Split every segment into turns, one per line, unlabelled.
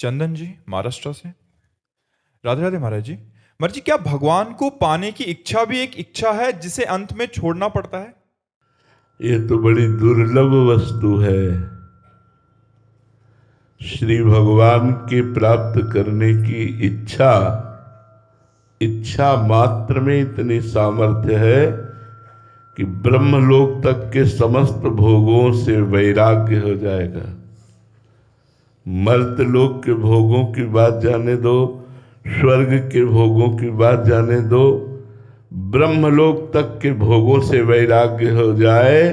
चंदन जी महाराष्ट्र से। राधे राधे महाराज जी। महाराज जी, क्या भगवान को पाने की इच्छा भी एक इच्छा है जिसे अंत में छोड़ना पड़ता है?
ये तो बड़ी दुर्लभ वस्तु है। श्री भगवान के प्राप्त करने की इच्छा मात्र में इतनी सामर्थ्य है कि ब्रह्मलोक तक के समस्त भोगों से वैराग्य हो जाएगा। मर्तलोक के भोगों की बात जाने दो, स्वर्ग के भोगों की बात जाने दो, ब्रह्मलोक तक के भोगों से वैराग्य हो जाए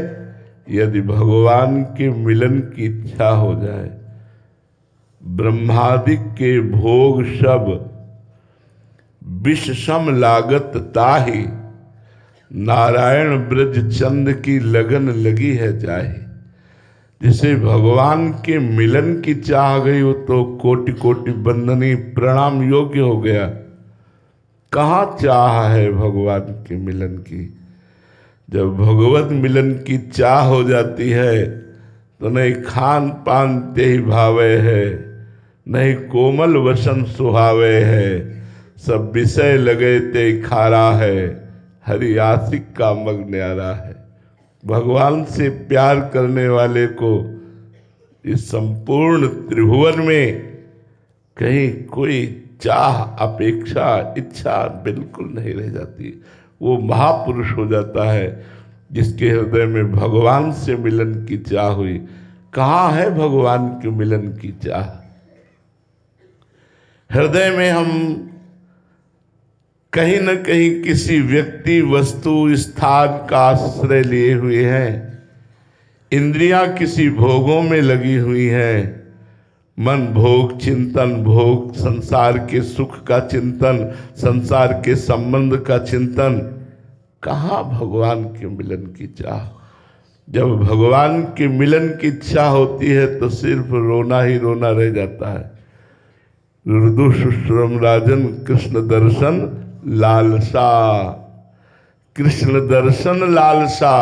यदि भगवान के मिलन की इच्छा हो जाए। ब्रह्मादिक के भोग सब विष सम लागत ताहि, नारायण ब्रज चंद की लगन लगी है जाहि। जिसे भगवान के मिलन की चाह गई हो तो कोटि कोटि बंदनी प्रणाम योग्य हो गया। कहाँ चाह है भगवान के मिलन की? जब भगवत मिलन की चाह हो जाती है तो नहीं खान पान ते ही भावे है, नहीं कोमल वसन सुहावे है, सब विषय लगे ते खारा है, हरि आशिक का मग न्यारा है। भगवान से प्यार करने वाले को इस संपूर्ण त्रिभुवन में कहीं कोई चाह अपेक्षा इच्छा बिल्कुल नहीं रह जाती। वो महापुरुष हो जाता है जिसके हृदय में भगवान से मिलन की चाह हुई। कहाँ है भगवान के मिलन की चाह? हृदय में हम कहीं न कहीं किसी व्यक्ति वस्तु स्थान का आश्रय लिए हुए हैं। इंद्रियां किसी भोगों में लगी हुई हैं। मन भोग चिंतन, भोग संसार के सुख का चिंतन, संसार के संबंध का चिंतन। कहाँ भगवान के मिलन की चाह? जब भगवान के मिलन की इच्छा होती है तो सिर्फ रोना ही रोना रह जाता है। रुदु शुश्रम राजन कृष्ण दर्शन लालसा, कृष्ण दर्शन लालसा।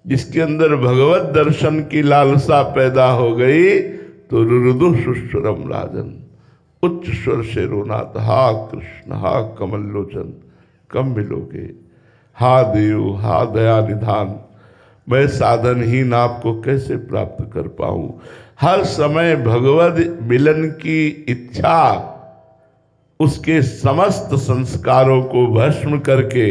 जिसके अंदर भगवत दर्शन की लालसा पैदा हो गई तो रुदु शुश्रम राजन, उच्च स्वर से रोना था, हा कृष्ण हा कमल लोचन कब मिलोगे, हा देव हा दया निधान, मैं साधनहीन आपको कैसे प्राप्त कर पाऊं। हर समय भगवत मिलन की इच्छा उसके समस्त संस्कारों को भस्म करके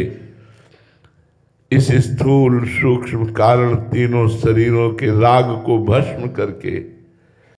इस स्थूल सूक्ष्म कारण तीनों शरीरों के राग को भस्म करके